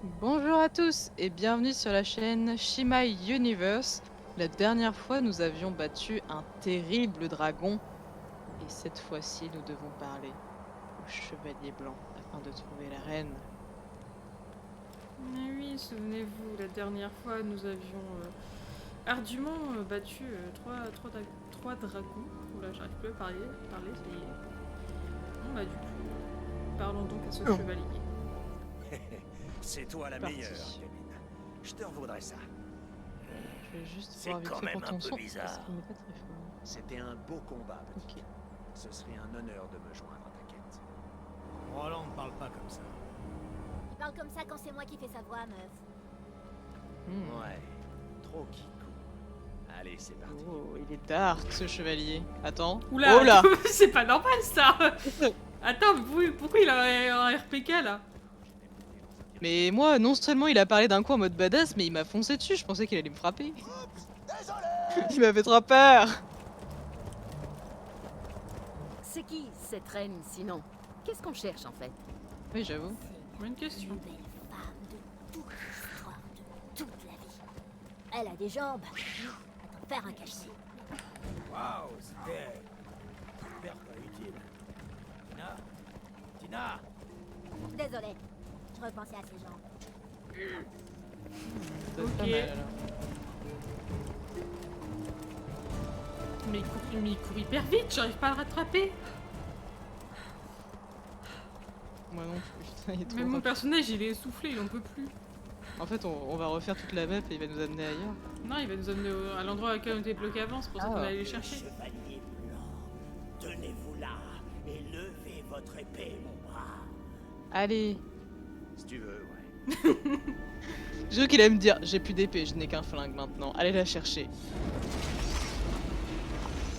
Bonjour à tous et bienvenue sur la chaîne Shimai Universe. La dernière fois, nous avions battu un terrible dragon et cette fois-ci, nous devons parler au chevalier blanc afin de trouver la reine. Mais oui, souvenez-vous, la dernière fois, nous avions ardument battu trois dragons. Oula, j'arrive plus à parler, ça y est. Bon, bah, du coup, parlons donc à ce Oh. chevalier. C'est toi la Parti. meilleure, gamine. Je te revaudrai ça. Je vais juste C'est voir vite quand fait même pour un ton peu son bizarre. parce qu'il n'est pas très fort. C'était un beau combat, petite. Ok. Ce serait un honneur de me joindre à ta quête. Roland ne parle pas comme ça. Il parle comme ça quand c'est moi qui fais sa voix, meuf. Hmm. Ouais, trop kikou. Allez, c'est parti. Oh, il est dark ce chevalier. Attends. Oula, Oh là. c'est pas normal ça. Attends, pourquoi il a un RPK là? Mais moi, non seulement il a parlé d'un coup en mode badass, mais il m'a foncé dessus. Je pensais qu'il allait me frapper. Il m'a fait trop peur. C'est qui cette reine sinon? Qu'est-ce qu'on cherche en fait? Oui, j'avoue. Bonne Plus question. belle femme de toute l'histoire, de toute la vie. Elle a des jambes. À t'en faire un cachet. Waouh, c'était hyper pas utile. Tina Tina Désolé, je repensais à ses jambes. Ça doit être pas Ok. mal, alors. Mais il court hyper vite, j'arrive pas à le rattraper. Moi non plus, putain, il est trop Même mon rapide. personnage, il est essoufflé, il en peut plus. En fait, on va refaire toute la map et il va nous amener ailleurs. Non, il va nous amener à l'endroit auquel on était bloqué avant, c'est pour ça qu'on Ah. va aller les chercher. Chevalier blanc, tenez-vous là et levez votre épée, mon bras. Allez. Si tu veux, ouais. Je veux qu'il allait me dire, j'ai plus d'épée, je n'ai qu'un flingue maintenant. Allez la chercher.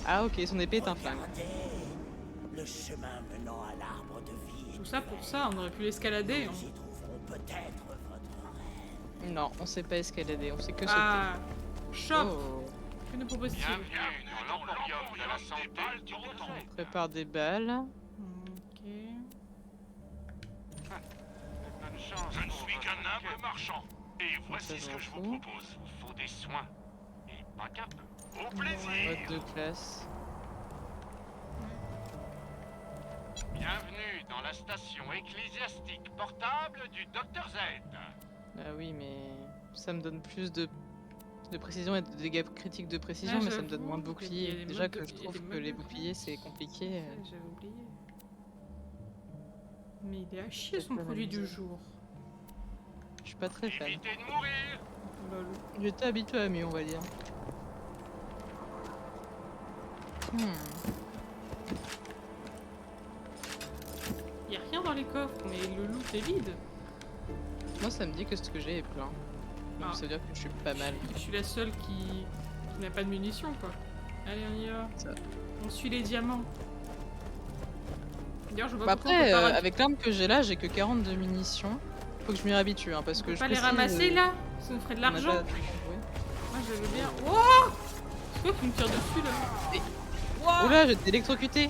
Ah ok, son épée est un flingue. Regardez le chemin menant à l'arbre de vie. Tout ça pour ça, on aurait pu l'escalader. Nous y trouverons peut-être votre reine. Non, on sait pas escalader, on sait que sauter. Ah, choc. Oh. Que nous propose-t-il? Bienvenue dans l'Emporium de la santé du Breton. On prépare des balles. Ok. Bonne chance. Je ne suis qu'un humble marchand. Et voici Ça, ce j'en que je vous fous. propose. Il faut des soins. Et pas qu'un peu. Au Mode plaisir. de classe. Bienvenue dans la station ecclésiastique portable du Dr Z. Ah oui, mais ça me donne plus de précision et de dégâts critiques de précision, Ah, mais ça me donne j'avoue, moins de il y a boucliers. des Déjà modes que de- je il y a trouve des que modes les de boucliers c'est compliqué. Ouais, j'avais oublié. Mais il est à chier son pas produit du m'amuser. jour. Je suis pas très fan. Évitez de mourir. Lol. J'étais habitué à mieux, on va dire. Y a rien dans les coffres, mais le loot est vide. Moi, ça me dit que ce que j'ai est plein. Donc Ah. ça veut dire que je suis pas mal. Je suis la seule qui n'a pas de munitions, quoi. Allez, on y va. Ça. On suit les diamants. D'ailleurs, je vois Bah pourquoi on après, peut pas avec l'arme que j'ai là, j'ai que 42 munitions. Faut que je m'y réhabitue, hein, parce on que peut je pas les précise, ramasser là. Ça nous ferait de on a l'argent. pas- ouais. Moi, je veux bien. Wow, c'est quoi qui me tire dessus là? Mais- Wow. Oula, j'étais électrocuté.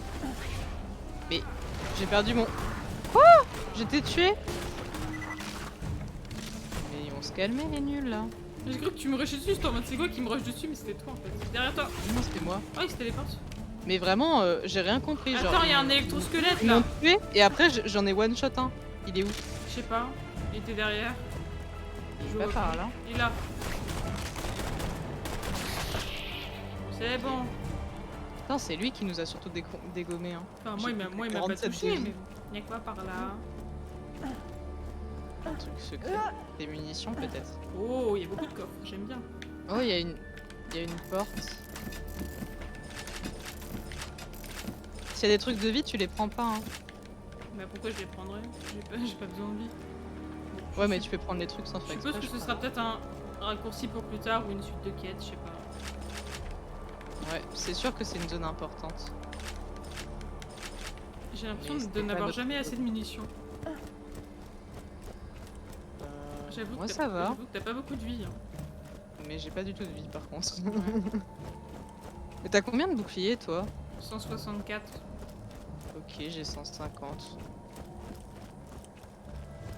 Mais j'ai perdu mon. Quoi? J'étais tué. Mais ils vont se calmer les nuls là. J'ai cru que tu me rushais dessus, j'étais en mode c'est quoi qui me rush dessus, mais c'était toi en fait. Derrière toi. Non, c'était moi. Oh, il se téléporte. Mais vraiment, j'ai rien compris. Genre, Attends, il y a un électrosquelette ils là. m'ont tué et après j'en ai one shot un. Il est où? Je sais pas. Il était derrière. Il Je est pas vois par pas. là. Il est là. C'est bon. Putain, c'est lui qui nous a surtout dégommé. Hein. Enfin, J'ai moi, plus il que m'a pas 47 touché, de vie. mais il y a quoi par là? Un truc secret. Des munitions peut-être. Oh, il y a beaucoup de coffres, j'aime bien. Oh, il y a une porte. S'il y a des trucs de vie, tu les prends pas. Hein. Bah pourquoi je les prendrais? J'ai pas besoin de vie. Ouais, mais tu peux prendre les trucs sans Je faire suppose exprès. que je ce crois. sera peut-être un raccourci pour plus tard ou une suite de quêtes, je sais pas. Ouais, c'est sûr que c'est une zone importante. J'ai l'impression Mais de c'était pas n'avoir notre jamais assez de munitions. J'avoue Moi que ça va, j'avoue que t'as pas beaucoup de vie. Hein. mais j'ai pas du tout de vie par contre. Mais t'as combien de boucliers toi? 164. Ok, j'ai 150.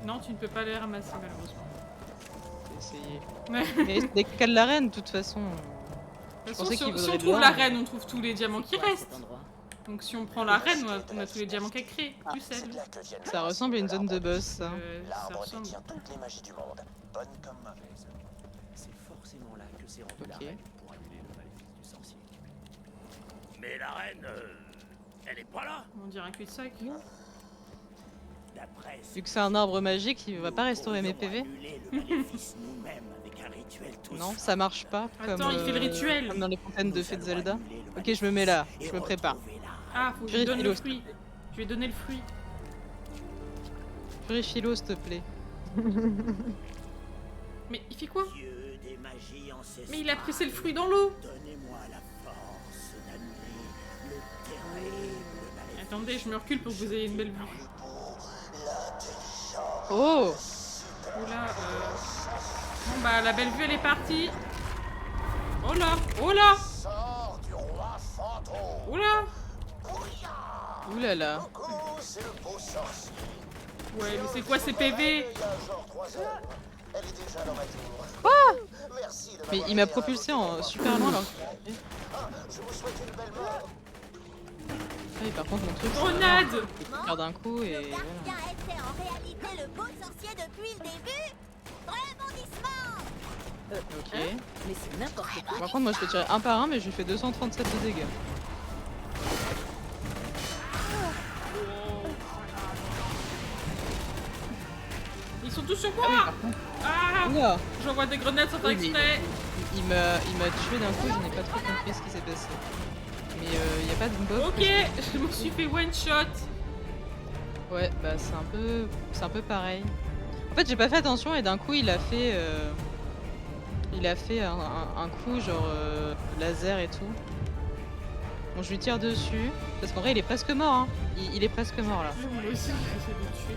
Non, tu ne peux pas les ramasser malheureusement. J'ai essayé. Ouais. Mais c'est des caca de l'arène, de toute façon. De Je toute façon, pensais si qu'il on vaudrait de trouve l'or, la mais- reine, on trouve tous les diamants qui C'est quoi, restent. cet endroit? Donc si on prend la reine, on a tous les diamants qu'elle crée. Ah, Plus elle. C'est là que viennent Ça ressemble à une zone de boss, ça. Ça L'arbre ressemble. détient toutes les magies du monde, bonnes comme mauvaises. C'est forcément là que s'est rendue la Ok. reine pour annuler le maléfice du sorcier. Mais la reine, elle est pas là. On dirait un cul-de-sac. D'après ce Vu que c'est un arbre magique, il va pas restaurer mes PV. annuler le maléfice nous-mêmes avec un rituel tous Non, faits. ça marche pas. Attends, comme, il fait le rituel. Comme dans les fontaines de Nous fée de allons Zelda. annuler le Ok, je me mets là, maléfice je me et prépare. retrouver la reine. Ah, faut que je lui donne le Purifilo, fruit. Je lui ai donné le fruit. Purifie-l'eau, s'il te plaît. Mais il fait quoi? Dieu des magies ancestrales, Mais il a pressé le fruit dans l'eau. donnez-moi la force d'annuler le terrible maléfice. Attendez, je me recule pour que vous ayez une belle vue. Oh! Oula, Bon bah la belle vue elle est partie. Oh là, oh là, Sort du roi fantôme. oh là. Ouh là là. Coucou, c'est le beau sorcier. Ouais, mais c'est quoi ces PV? Il y a genre 3 heures. Elle est déjà dans ma tour. Merci de Mais m'avoir il m'a aidé à propulsé résoudre en le super loin alors. Ah, je vous souhaite une belle mort. Ah oui, par contre, mon truc, c'est Grenade. vraiment faire d'un coup et Le voilà. gardien était en réalité le beau sorcier depuis le début. Rebondissement. Ok. Mais c'est n'importe quoi. Par contre, moi je peux tirer un par un, mais je lui fais 237 de dégâts. Ils sont tous sur Ah oui, moi. par contre. Ah, Oula! j'envoie des grenades sans faire Oui, mais- exprès. Il m'a tué d'un coup, je n'ai pas trop compris ce qui s'est passé. Mais il y a pas de mob. Ok, je me suis fait one shot. Ouais, bah c'est un peu pareil. En fait, j'ai pas fait attention et d'un coup, il a fait un coup genre laser et tout. Bon, je lui tire dessus parce qu'en vrai, il est presque mort. Hein. Il est presque mort là. Moi aussi, j'essaie de le tuer.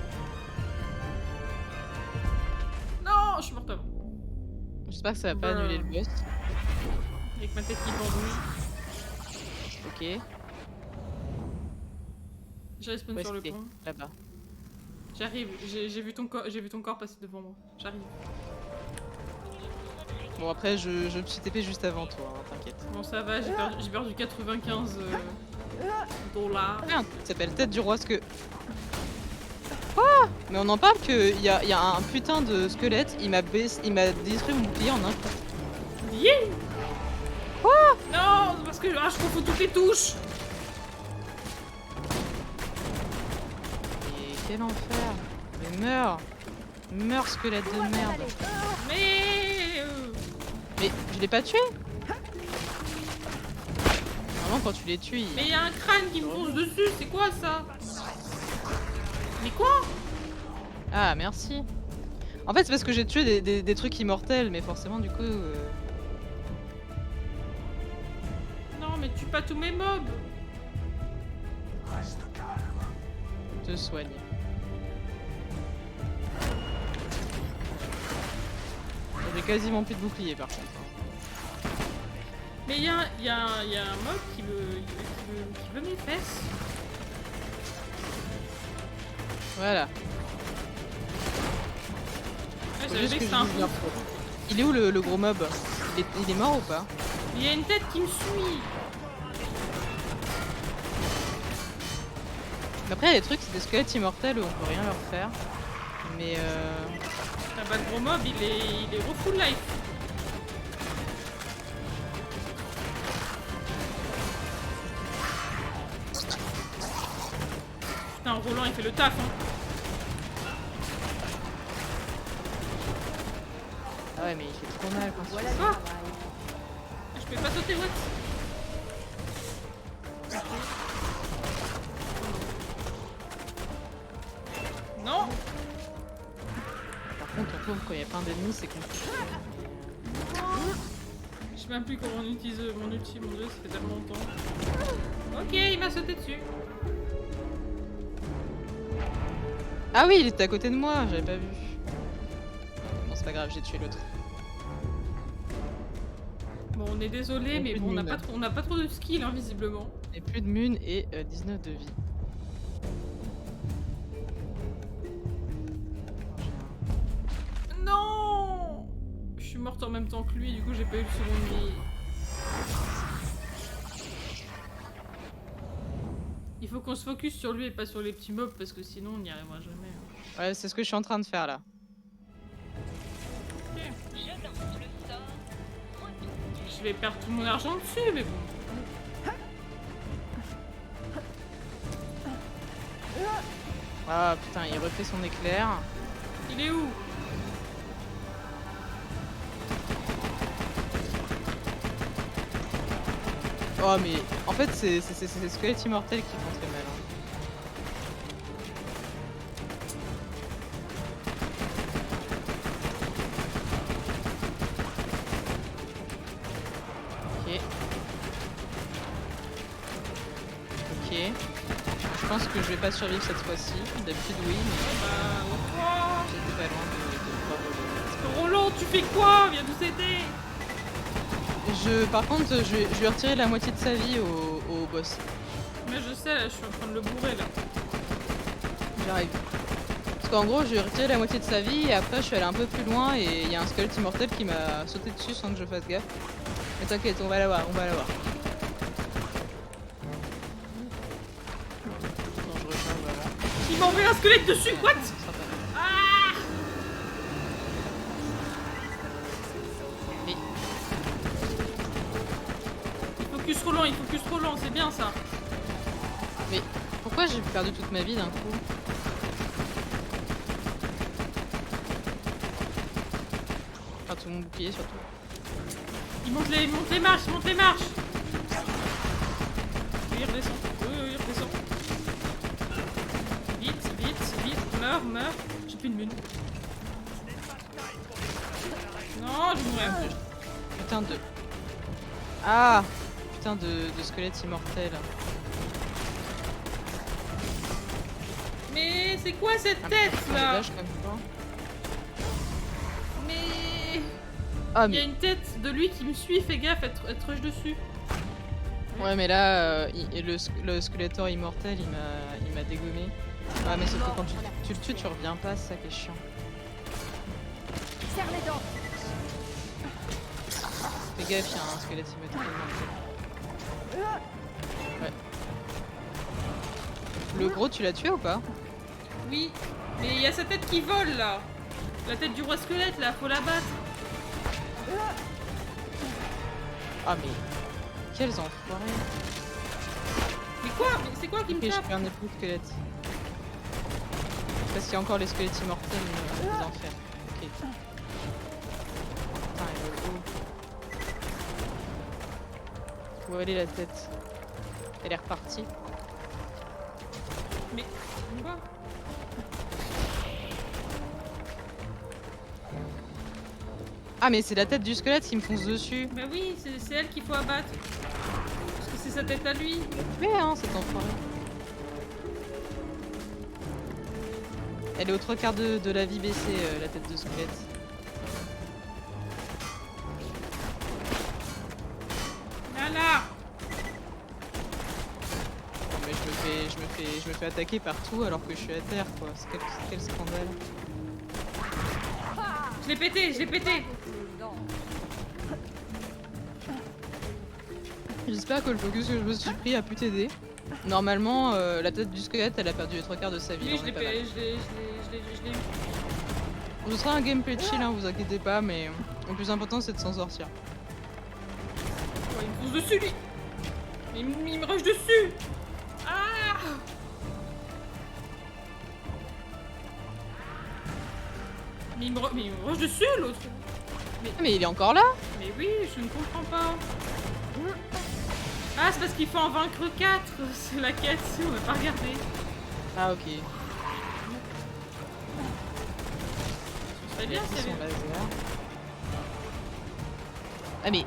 Non, je suis morte avant. J'espère que ça va pas Bah. annuler le boss. Avec ma tête qui pendouille. Ok. Je respawn Où sur est-ce le qu'il est pont. Là-bas. J'arrive, j'ai vu ton corps passer devant moi. J'arrive. Bon, après, je me suis TP juste avant toi, hein, t'inquiète. Bon, ça va, j'ai perdu 95 dollars. Ah, ça s'appelle Tête du Roi que. Quoi? Mais on en parle qu'il y a un putain de squelette, il m'a détruit mon bouclier en un coup. Yeah. Quoi? Non, c'est parce que je confonds toutes les touches. Et quel enfer! Mais meurs! Meurs, squelette de merde! Mais je l'ai pas tué! Vraiment, quand tu les tues, il... Mais il y a un crâne qui me fonce dessus, c'est quoi ça? Mais quoi? Ah, merci! En fait, c'est parce que j'ai tué des trucs immortels, mais forcément, du coup... Non, mais tue pas tous mes mobs. te soigne. J'ai quasiment plus de bouclier, par contre. Mais il y a un mob qui veut mes fesses. Voilà. Ouais, Faut j'avais juste vu que que je c'était un dise fou. l'info. Il est où le gros mob? Il est mort ou pas? Il y a une tête qui me suit. Après, il y a des trucs, c'est des squelettes immortels où on peut rien leur faire. Mais Ah bah le gros mob il est gros full life. Putain, Roland il fait le taf hein. ah ouais, mais il fait trop mal quand Voilà il le Quoi travail. Je peux pas sauter what? Non. Par contre, on trouve quand il y a plein d'ennemis, c'est compliqué. Je sais même plus comment on utilise mon ulti, mon dieu, ça fait tellement longtemps. Ok, il m'a sauté dessus. Ah oui, il était à côté de moi, j'avais pas vu. Bon, c'est pas grave, j'ai tué l'autre. Bon, on est désolé, Et mais plus de bon, mine. on n'a pas trop de skill, hein, visiblement. Et plus de mun et 19 de vie. morte en même temps que lui, du coup j'ai pas eu le second vie. Il faut qu'on se focus sur lui et pas sur les petits mobs parce que sinon on n'y arrivera jamais. Hein. Ouais, c'est ce que je suis en train de faire là. Je vais perdre tout mon argent dessus, mais bon. Ah putain, il refait son éclair. Il est où? Oh mais en fait c'est ces squelettes immortels qui font très mal. Hein. Ok. Ok. Je pense que je vais pas survivre cette fois-ci. D'habitude oui, mais Bah, j'étais pas loin de pouvoir Roland, tu fais quoi? Viens nous aider! Par contre, je vais retirer la moitié de sa vie au boss. Mais je sais, là, je suis en train de le bourrer là. J'arrive. Parce qu'en gros, je vais retirer la moitié de sa vie et après, je suis allée un peu plus loin et il y a un squelette immortel qui m'a sauté dessus sans que je fasse gaffe. Mais t'inquiète, on va l'avoir, on va l'avoir. Non, je recharge vraiment. Il m'a envoyé un squelette dessus, what? Ça sera pas mal. Ah! Mais Il focus Roland, c'est bien ça. Mais pourquoi j'ai perdu toute ma vie d'un coup? Enfin, tout mon bouclier surtout. Il monte les marches, il monte les marches. Oui, il redescend. Oui, il redescend. Vite, meurs. J'ai plus de menu. Non, je mourrai. Putain de... Ah! Putain de squelette immortel. Mais c'est quoi cette Ah, tête putain, là? les vaches comme ça. Mais... Ah Il y a mais... une tête de lui qui me suit, fais gaffe, elle te rush dessus. Ouais mais là, le Skeletor immortel il m'a dégommé. Ah mais sauf que quand tu le tues tu reviens pas, c'est ça qui est chiant. Serre les dents. Fais gaffe, il y a un squelette immortel. Ouais. Le gros tu l'as tué ou pas? Oui, mais il y a sa tête qui vole là. La tête du roi squelette là, faut la battre. Ah mais... Quels enfoirés. Mais quoi? Mais c'est quoi qui me Ok, j'ai tape? plus un époux de squelette. Parce qu'il y a encore les squelettes immortels des enfers. Ok. Putain, elle est où? Où elle est la tête? Elle est repartie. Mais quoi? Ah mais c'est la tête du squelette qui me fonce dessus. Bah oui, c'est elle qu'il faut abattre. Parce que c'est sa tête à lui. Mais hein, cet enfoiré. Elle est aux 3/4 de la vie baissée, la tête de squelette. Voilà. Non, mais je me fais attaquer partout alors que je suis à terre quoi. C'est quel scandale. Je l'ai pété. J'espère que le focus que je me suis pris a pu t'aider. Normalement, la tête du squelette, elle a perdu les 3/4 de sa vie. Oui, on je est pas mal. l'ai eu. Ce sera un gameplay chill, hein, vous inquiétez pas, mais le plus important c'est de s'en sortir. Oh, il me fonce dessus lui. Il me rush dessus. Ah. Mais il me rush dessus l'autre. Mais il est encore là? Mais oui, je ne comprends pas. Ah, c'est parce qu'il faut en vaincre 4. C'est la quête, on va pas regarder. Ah ok. Ce serait bien, Ils c'est sont laser. Ah mais...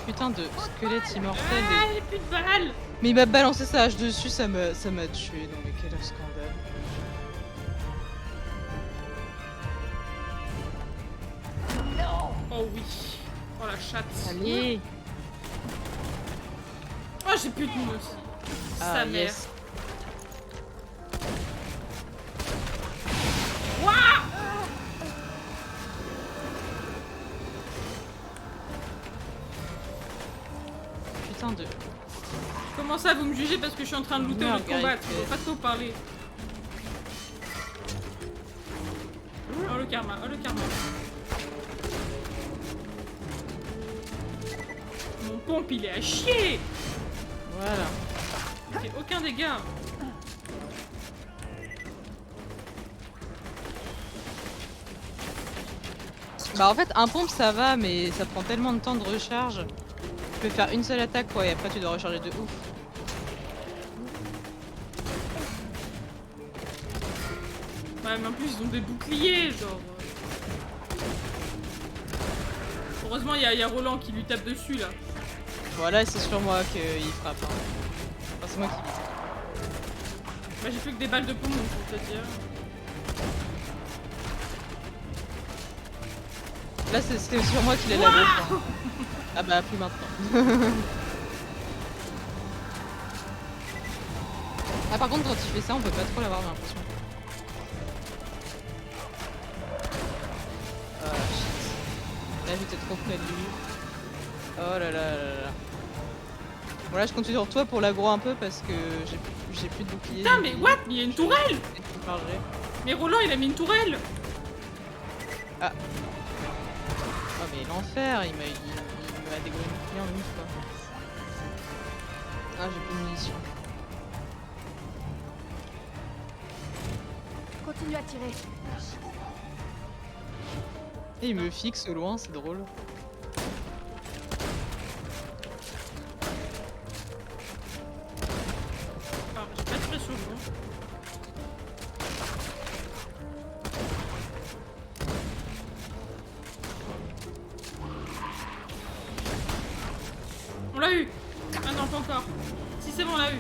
Putain de squelette immortel. Ah, j'ai plus de balles. Mais il m'a balancé sa hache dessus, ça m'a tué. Non mais quel scandale. Oh oui. Oh la chatte. Allez. Oh, j'ai plus de mine aussi. Ah, Sa mère. yes. de... Comment ça, vous me jugez parce que je suis en train de looter le Marguerite. combat? Tu dois pas trop parler. Oh le karma, oh le karma. Mon pompe il est à chier. Voilà. Il fait aucun dégât. Bah en fait, un pompe ça va, mais ça prend tellement de temps de recharge. Tu peux faire une seule attaque quoi, et après tu dois recharger de ouf. Ouais, mais en plus ils ont des boucliers, genre. Heureusement, il y a Roland qui lui tape dessus là. Voilà, c'est sur moi qu'il frappe. Hein. Enfin, c'est moi qui vise. Bah, j'ai plus que des balles de poumon pour te dire. Là, c'est sur moi qu'il est la l'autre. Hein. Ah bah, plus maintenant. Ah, par contre, quand tu fais ça, on peut pas trop l'avoir, j'ai l'impression. Ah, shit. Là, j'étais trop près de lui. Oh là là là là. Voilà, je continue sur toi pour l'aggro un peu parce que j'ai plus de bouclier. Putain, mais what? Mais il y a une tourelle! Mais Roland, il a mis une tourelle! Ah. Oh mais l'enfer, il m'a dégoûté le bouclier en une fois. Ah, j'ai plus de munitions. Continue à tirer. Et il me fixe au loin, c'est drôle. Ah, j'ai pas tiré sur le fond. On l'a eu! Ah non, pas encore. Si c'est bon, on l'a eu.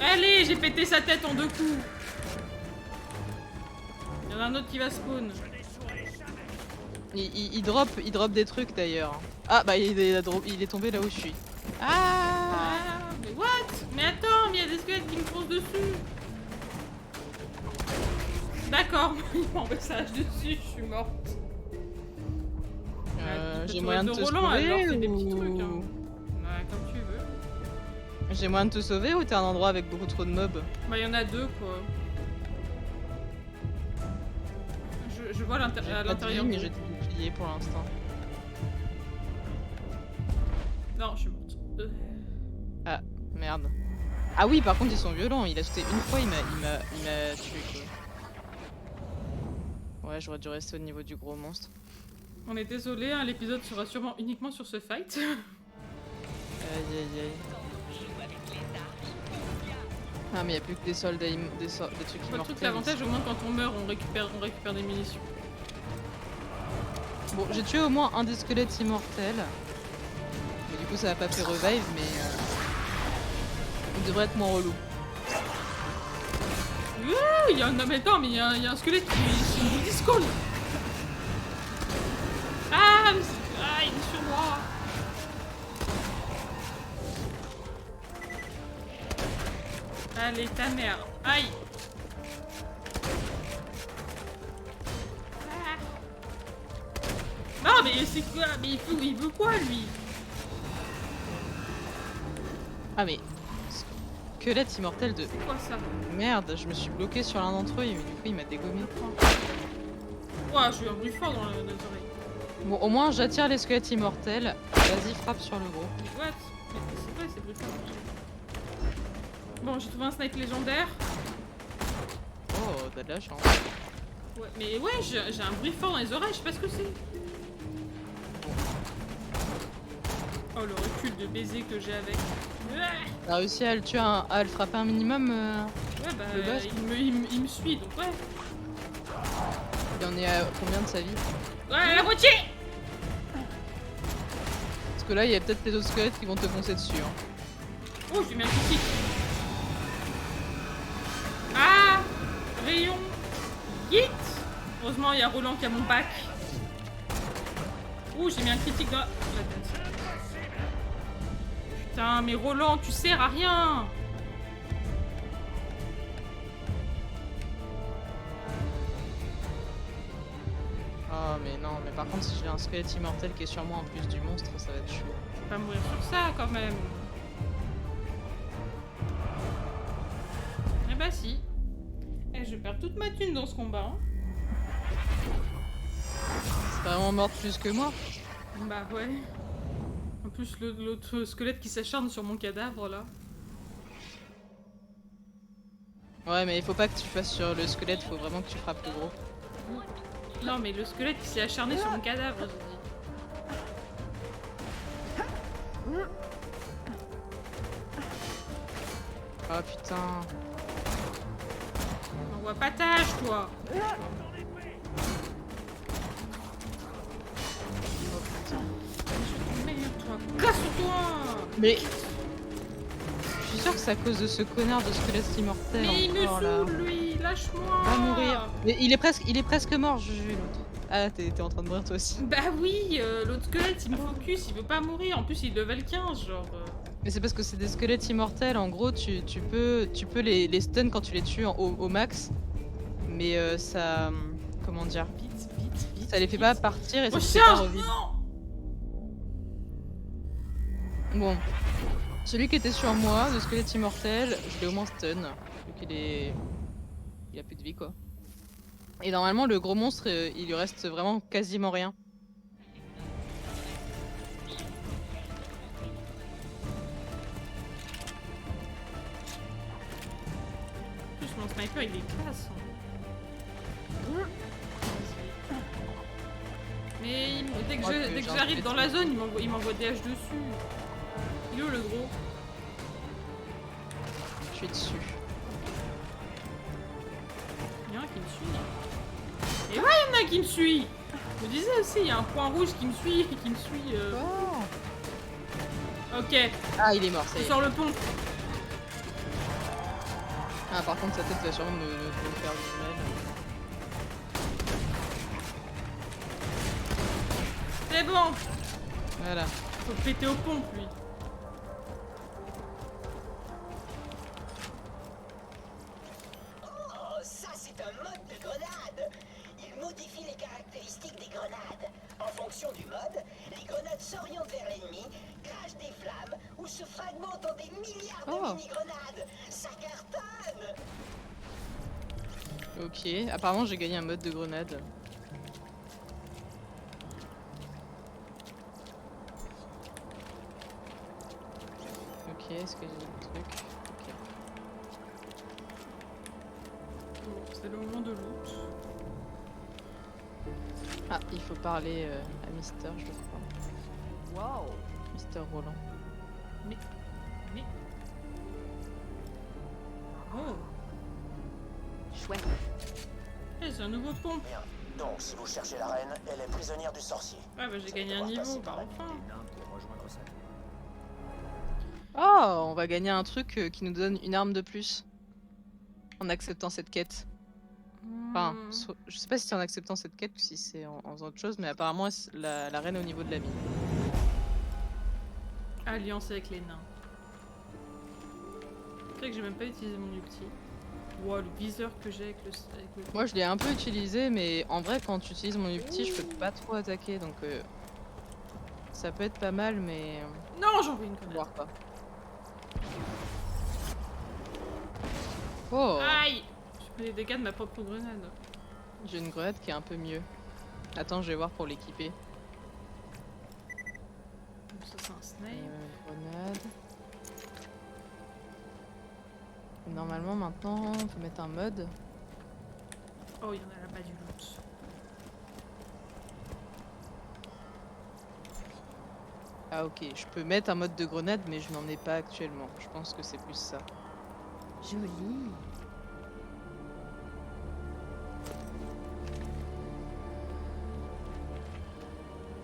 Allez, j'ai pété sa tête en 2 coups. Il y en a un autre qui va spawn. Il drop des trucs d'ailleurs. Ah bah il est tombé là où je suis. Ah, Ah, mais what? Mais attends, mais il y a des squelettes qui me foncent dessus. D'accord, il m'a envoyé ça dessus, je suis morte. j'ai moyen de te Roland, alors, sauver c'est des petits ou... trucs, hein. Ouais, comme tu veux. J'ai moyen de te sauver ou t'es à un endroit avec beaucoup trop de mobs? Bah, il y en a 2, quoi. Je vois à J'ai pas de l'intérieur. vie, mais j'ai des boucliers pour l'instant. Non, je suis morte. Ah, merde. Ah oui, par contre, ils sont violents. Il a sauté une fois, il m'a tué, quoi. Ouais, j'aurais dû rester au niveau du gros monstre. On est désolé, hein, l'épisode sera sûrement uniquement sur ce fight. Aïe, aïe, aïe. Ah, mais il a plus que des soldats, des trucs Le truc, immortels. l'avantage, au moins, quand on meurt, on récupère des munitions. Bon, j'ai tué au moins un des squelettes immortels. Mais du coup, ça va pas fait revive, mais... il devrait être moins relou. Ouh, il y a un... Non, mais attends, mais il y a un squelette qui me discole. Ah, il est sur moi. Allez, ta mère. Aïe. Ah. Non, mais c'est quoi? Mais il veut quoi, lui? Ah, mais... Squelette immortel de... C'est quoi ça? Merde, je me suis bloqué sur l'un d'entre eux et du coup, il m'a dégommé. Ouah, j'ai eu un bruit fort dans les oreilles. Bon, au moins, j'attire les squelettes immortels. Vas-y, frappe sur le gros. Mais what? Mais c'est quoi ces bruits forts? Bon, j'ai trouvé un snipe légendaire. Oh, t'as de la chance. Ouais, mais ouais, j'ai un bruit fort dans les oreilles, je sais pas ce que c'est. Oh, le recul de baiser que j'ai avec. T'as réussi à le tuer, à le frapper un minimum Ouais, bah, Le boss. il me suit, donc ouais. Il en est à combien de sa vie? Ouais, la moitié! Parce que là, il y a peut-être les autres squelettes qui vont te foncer dessus. Hein. Oh, j'ai mis un critique. Ah! Rayon! Hit! Heureusement, il y a Roland qui a mon bac. Ouh, j'ai mis un critique dans la tête. Putain, mais Roland, tu sers à rien! Oh, mais non. Non, mais par contre, si j'ai un squelette immortel qui est sur moi en plus du monstre, ça va être chaud. Je vais pas mourir sur ça quand même. Eh bah si. Eh, je perds toute ma thune dans ce combat. Hein. C'est vraiment morte plus que moi. Bah ouais. En plus, l'autre squelette qui s'acharne sur mon cadavre là. Ouais, mais il faut pas que tu fasses sur le squelette, faut vraiment que tu frappes le gros. Non, mais le squelette qui s'est acharné sur mon cadavre, j'ai dit. Oh putain. On voit pas tâche, toi. Oh putain. Merde, toi. Casse-toi. Mais... Je suis sûre que c'est à cause de ce connard de squelette immortel Mais il me encore là. saoule, lui. Lâche-moi. Va mourir. Mais il est presque mort, Juju, l'autre. Ah, t'es en train de mourir toi aussi. Bah oui, l'autre squelette, il me focus, il veut pas mourir. En plus, il est level 15, genre. Mais c'est parce que c'est des squelettes immortels, en gros, tu peux les stun quand tu les tues au max. Mais ça... Comment dire? Vite. Ça les fait pas partir et ça Oh, te fait pas charge. revivre. Bon. Celui qui était sur moi, le squelette immortel, je l'ai au moins stun. Vu qu'il est... Il a plus de vie, quoi. Et normalement, le gros monstre, il lui reste vraiment quasiment rien. En plus, mon sniper, il est classe. Hein. Mais dès que j'arrive dans la zone, il m'envoie des haches dessus. Il est où le gros? Je suis dessus. Il y en a un qui me suit. Et ouais, il y en a qui me suit. Je me disais aussi, il y a un point rouge qui me suit. Ok, Ah, il est mort, ça y je est. sors le pont. Ah, par contre, sa tête va sûrement me faire du mal. C'est bon. Voilà. Faut péter aux pompes, lui. Oh, ça c'est un mode de grenade. Il modifie les caractéristiques des grenades. En fonction du mode, les grenades s'orientent vers l'ennemi, crachent des flammes ou se fragmentent en des milliards de Oh. mini-grenades. Ça cartonne. Ok, apparemment j'ai gagné un mode de grenade. Ok, est-ce que j'ai des trucs? Ok. Bon, c'est le moment de loot. Ah, il faut parler à Mister, je crois. Wow. Mister Roland. Mais... Oh. Chouette. Eh, c'est un nouveau pont. Bien. Donc, si vous cherchez la reine, elle est prisonnière du sorcier. Ouais, bah j'ai gagné un niveau, bah enfin. Oh, on va gagner un truc qui nous donne une arme de plus. En acceptant cette quête. Enfin, je sais pas si c'est en acceptant cette quête ou si c'est en faisant autre chose, mais apparemment la reine est au niveau de la mine. Alliance avec les nains. C'est vrai que j'ai même pas utilisé mon ulti. Wow, le viseur que j'ai avec le... Moi je l'ai un peu utilisé, mais en vrai quand tu utilises mon ulti, je peux pas trop attaquer, donc ça peut être pas mal, mais Non, j'en veux une faut grenade. voir quoi. Oh, Aïe. Je prends les dégâts de ma propre grenade. j'ai une grenade qui est un peu mieux. Attends, je vais voir pour l'équiper. Donc ça c'est un snipe. Grenade. Normalement maintenant on peut mettre un mode. Oh, il y en a là-bas du loot. Ah ok, je peux mettre un mode de grenade mais je n'en ai pas actuellement. Je pense que c'est plus ça. Joli.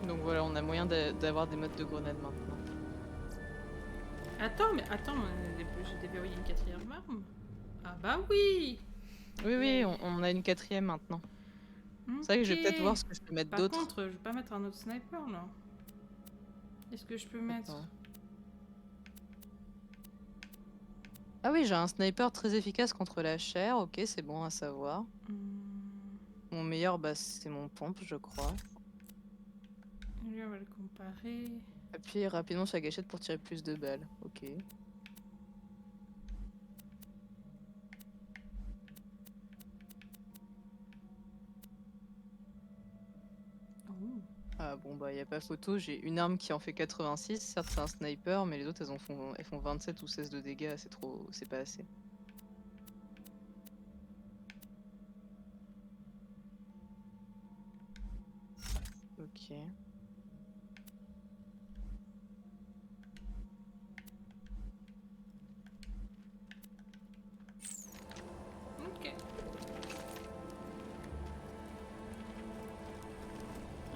Donc voilà, on a moyen d'avoir des modes de grenade maintenant. Attends, j'ai déverrouillé une quatrième arme. Ah bah oui. Oui, oui, on a une quatrième maintenant. C'est vrai que je vais peut-être voir ce que je peux mettre Par d'autre. contre, je vais pas mettre un autre sniper là. Est-ce que je peux mettre... Attends. Ah oui, j'ai un sniper très efficace contre la chair. Ok, c'est bon à savoir. Hmm. Mon meilleur, bah, c'est mon pompe, je crois. Lui, on va le comparer. Appuyez rapidement sur la gâchette pour tirer plus de balles. Ok. Oh. Ah bon bah y a pas photo, j'ai une arme qui en fait 86, certes c'est un sniper, mais les autres elles font 27 ou 16 de dégâts, c'est trop, c'est pas assez. Ok. Ok.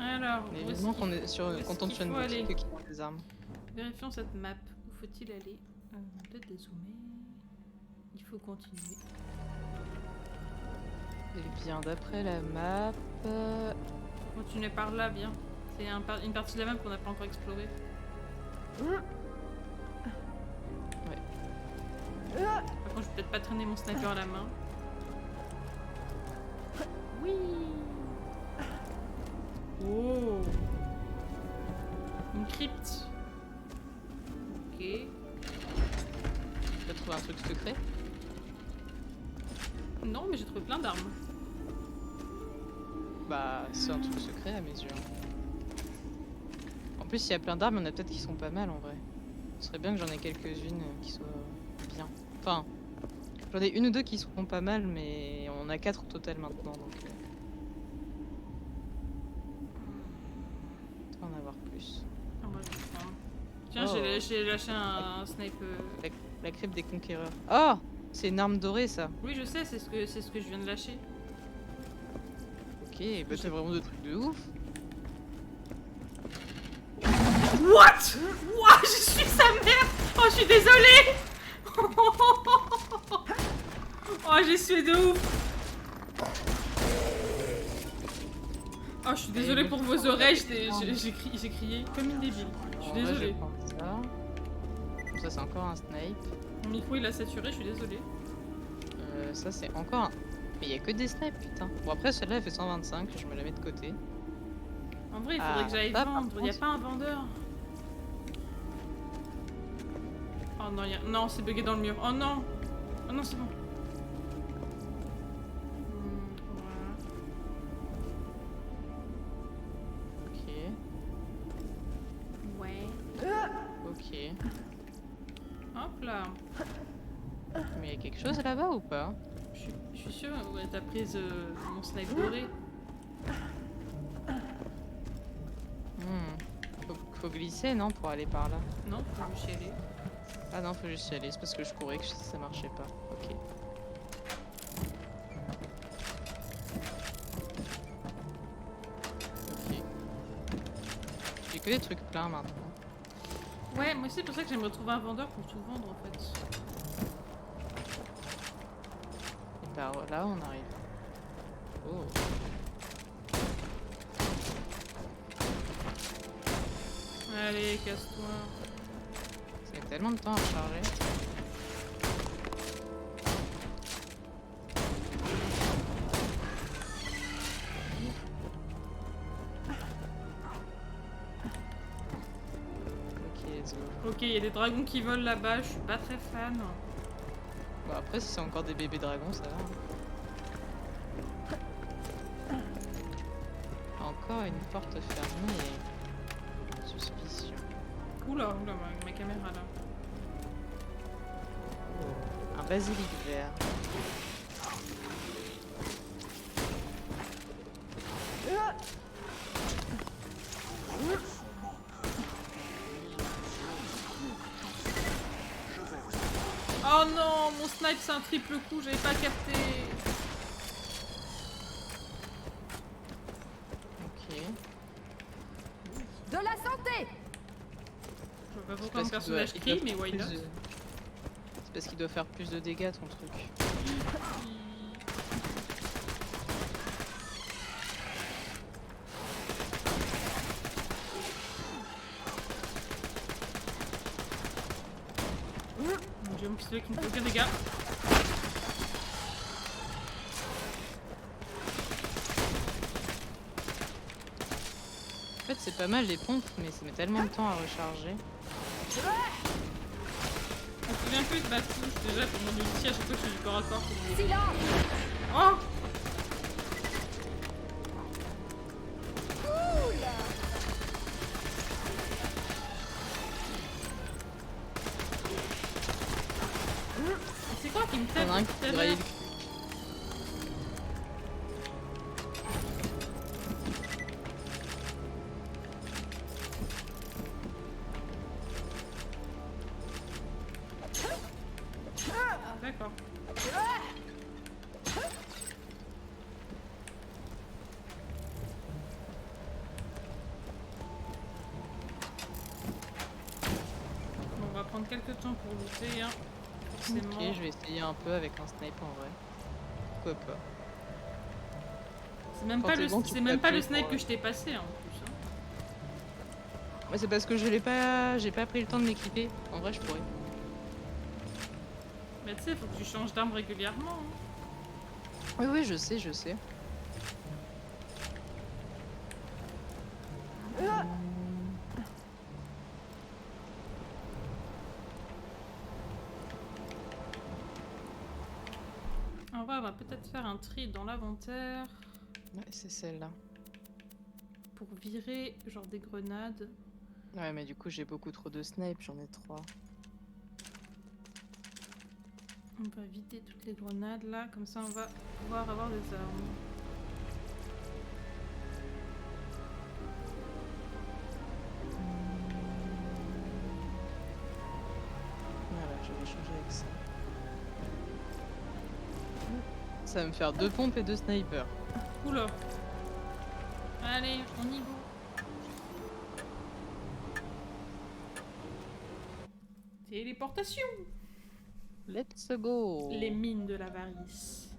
Alors, Mais où est-ce évidemment qu'il qu'on est sur, où est-ce quand on qu'il tue une faut aller boutique qui ont des armes. Vérifions cette map. Où faut-il aller Peut-être dézoomer. Il faut continuer. Eh bien d'après la map... Continuer par là, bien. C'est une partie de la map qu'on n'a pas encore explorée. Par contre, je vais peut-être pas traîner mon sniper à la main. Oui. Oh, une crypte. Ok. T'as trouvé un truc secret? Non, mais j'ai trouvé plein d'armes. Bah c'est un truc secret à mes yeux. En plus il y a plein d'armes, il y en a peut-être qui sont pas mal en vrai. Ce serait bien que j'en ai quelques-unes qui soient bien. Enfin, j'en ai une ou deux qui seront pas mal, mais on a 4 au total maintenant donc... On va en avoir plus. Ah, moi, je vais prendre. Tiens, Oh. j'ai lâché un snipe. La crypte des conquéreurs. Oh, c'est une arme dorée ça. Oui, je sais, c'est ce que je viens de lâcher. Ok, bah t'as vraiment des trucs de ouf. What? What? Je suis sa mère! Oh, je suis désolée! Oh, j'ai sué de ouf! Oh, je suis désolée pour vos oreilles, j'ai crié comme une débile. Je suis En vrai, je vais désolée. prendre ça. Bon, ça c'est encore un snipe. Mon micro il a saturé, je suis désolée. Ça c'est encore un... Mais il y a que des snipes putain. Bon après celle-là elle fait 125, je me la mets de côté. En vrai, il faudrait que j'aille ça, par vendre. Il y a contre- pas un vendeur. Oh non, non, c'est bugué dans le mur. Oh non! Oh non, c'est bon. Voilà. Ok. Ouais. Ok. Hop là. Mais il y a quelque chose là-bas ou pas? Je suis sûre, ouais, t'as pris mon snipe doré. Faut glisser non pour aller par là? Non, faut juste y aller. Ah non faut juste y aller, c'est parce que je courais que ça marchait pas. Ok. Ok. J'ai que des trucs pleins maintenant. Ouais, moi c'est pour ça que j'aimerais trouver un vendeur pour tout vendre en fait. Et par là on arrive. Oh. Allez, casse-toi. Ça met tellement de temps à charger. Ok, let's go. Ok, il y a des dragons qui volent là-bas, je suis pas très fan. Bon après si c'est encore des bébés dragons ça va. Encore une porte fermée. Suspicion. Oula, oula, ma caméra là. Un basilic vert. Oh non, mon snipe c'est un triple coup, j'avais pas capté. Ok. De la santé. Je vois pas C'est pourquoi parce mon qu'il personnage doit- il crie, doit mais faire why plus not? de- C'est parce qu'il doit faire plus de dégâts ton truc. Mon dieu, mon pistolet qui me fait aucun dégât. En fait c'est pas mal les pompes, mais ça met tellement de temps à recharger. On se souvient plus de ma touche déjà pour mon ulti à chaque fois que je fais du corps à corps. Silence! Oh! C'est quoi qui me Il y tape en a un depuis qui tout à voudrait l'heure? D'accord. Bon, on va prendre quelques temps pour looter, hein. Forcément. Ok, je vais essayer un peu avec un snipe en vrai. Pourquoi pas. C'est même Quand pas t'es le, bon, tu c'est peux même pas le appuyer snipe pour, que je t'ai passé hein, en plus. Hein. Mais c'est parce que je l'ai pas. J'ai pas pris le temps de m'équiper. En vrai, je pourrais. Mais tu sais, faut que tu changes d'arme régulièrement. Hein. Oui, oui, je sais, je sais. En vrai, on va peut-être faire un tri dans l'inventaire Ouais, c'est celle-là. pour virer genre des grenades. Ouais, mais du coup, j'ai beaucoup trop de snipes, j'en ai 3. On va vider toutes les grenades là, comme ça on va pouvoir avoir des armes. Voilà, je vais changer avec ça. Ça va me faire 2 pompes et 2 snipers. Oula. Allez, on y go. Téléportation. Let's go! Les mines de l'avarice.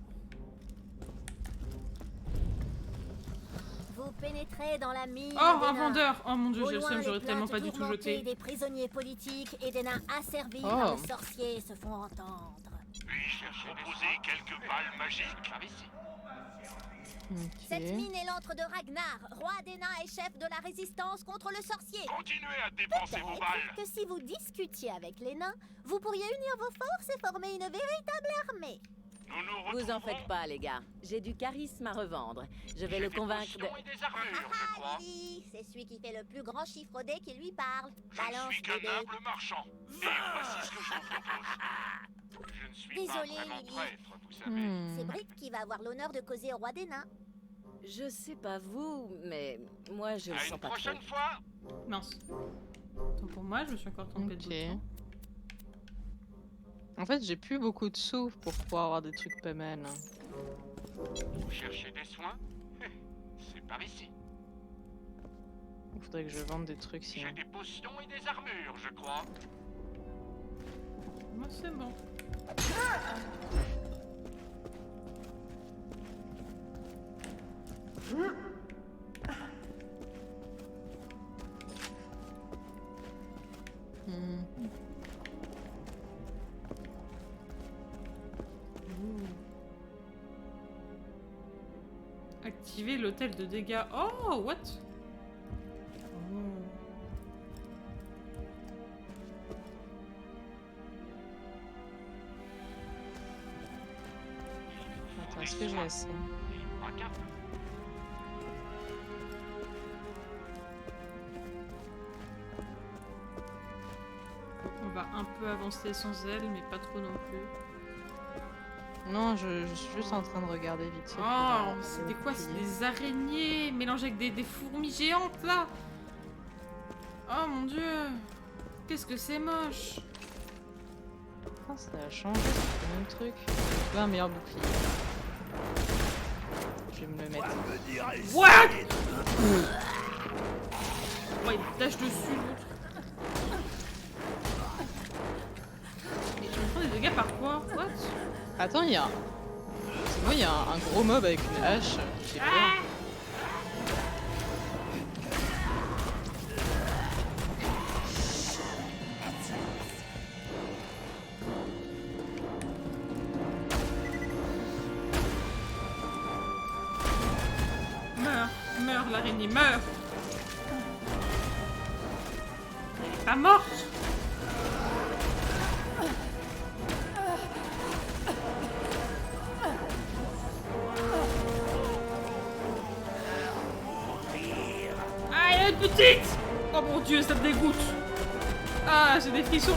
Vous pénétrez dans la mine. Oh, des un nains. vendeur. Oh mon dieu, Au j'ai le loin, seum, les j'aurais tellement pas plaintes du tout tourmentées jeté. Des prisonniers politiques et des nains asservis Oh. par le sorcier se font entendre. Puis-je proposer quelques balles magiques? Par ici. Cette Ok. mine est l'antre de Ragnar, roi des nains et chef de la résistance contre le sorcier. Continuez à dépenser vos balles. Peut-être que si vous discutiez avec les nains, vous pourriez unir vos forces et former une véritable armée. Nous nous Vous en retrouverons. faites pas, les gars. J'ai du charisme à revendre. Je vais J'ai le des convaincre de... potions et des armures, je crois. Lily, c'est celui qui fait le plus grand chiffre dé qui lui parle. Je ne Balance suis qu'un des dés. humble marchand. Et voici ce que je vous propose. Je ne suis Désolée, pas vraiment Lily. prêtre, vous savez. C'est Brick qui va avoir l'honneur de causer au roi des nains. Je sais pas vous, mais moi je le À sens une pas trop. prochaine fois. Mince. Tant pour moi, je me suis encore trompée de Ok. bouton. En fait, j'ai plus beaucoup de sous pour pouvoir avoir des trucs pas mal. Vous cherchez des soins? C'est par ici. Il faudrait que je vende des trucs sinon. J'ai des potions et des armures, je crois. Moi, c'est bon. Hmm. Activer l'hôtel de dégâts. Oh, what? Attends, est-ce que j'ai assez? Pas qu'un peu. On va un peu avancer sans elle, mais pas trop non plus. Non, je suis juste en train de regarder vite. fait pour, Oh, pour c'est des quoi? C'est plier. des araignées mélangées avec des fourmis géantes là. Oh mon dieu. Qu'est-ce que c'est moche. Ah, ça a changé, c'est le même truc. Je veux un meilleur bouclier. Je vais me le mettre. What? Ouais, il me tâche dessus l'autre. Mais tu me prends des dégâts par quoi? What? Attends, il y a un... C'est moi, il y a un gros mob avec une hache. J'ai peur. Meurs, meurs l'araignée, meurs. pas morte. Ah, il y a une petite. Oh mon dieu, ça me dégoûte. Ah, j'ai des frissons.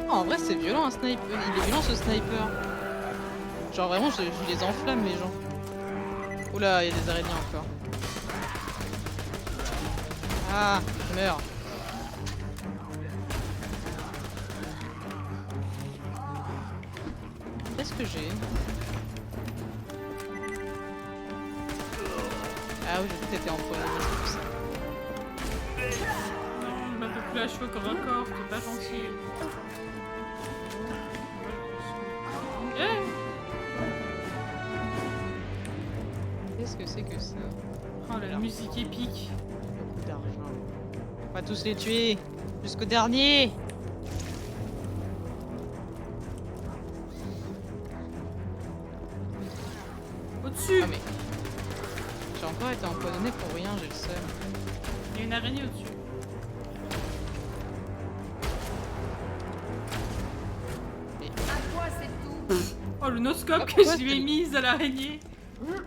Oh, en vrai, c'est violent un sniper. Il est violent ce sniper. Genre vraiment, je les enflamme les gens. Oula, il y a des araignées encore. Ah, je meurs. Qu'est-ce que j'ai? Ah oui, j'ai peut-être été empoisonné, c'est pour ça. Je m'appelle plus à cheveux corps à corps, c'est pas gentil. Eh, Qu'est-ce que c'est que ça? oh, la musique épique. Beaucoup d'argent. On va tous les tuer jusqu'au dernier. Au-dessus, Ah mais j'ai encore été empoisonné pour rien, j'ai le seum. il y a une araignée au-dessus. Oh, le noscope Ah, que pourquoi je lui ai c'est- mise à l'araignée.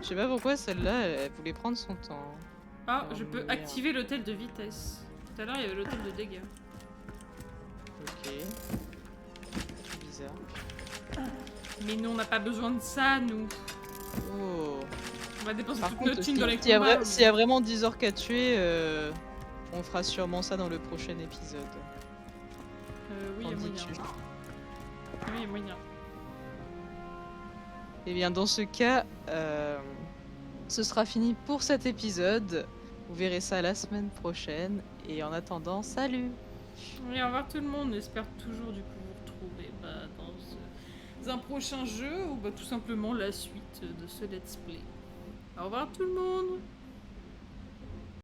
Je sais pas pourquoi celle-là, elle voulait prendre son temps. Ah, Oh, je peux merde. activer l'hôtel de vitesse. Tout à l'heure, il y avait l'hôtel de dégâts. Ok. C'est bizarre. Mais nous, on n'a pas besoin de ça, nous. Oh. On va dépenser Par toute contre, notre s'il thune dans les y, a combats. s'il y a vraiment 10 orques à tuer, on fera sûrement ça dans le prochain épisode. Oui, il y On a dit moyen. tu. Oui, il y a moyen. Et bien dans ce cas, ce sera fini pour cet épisode. Vous verrez ça la semaine prochaine. Et en attendant, salut! Et au revoir tout le monde. J'espère toujours du coup vous retrouver dans un prochain jeu ou tout simplement la suite de ce let's play. Au revoir tout le monde.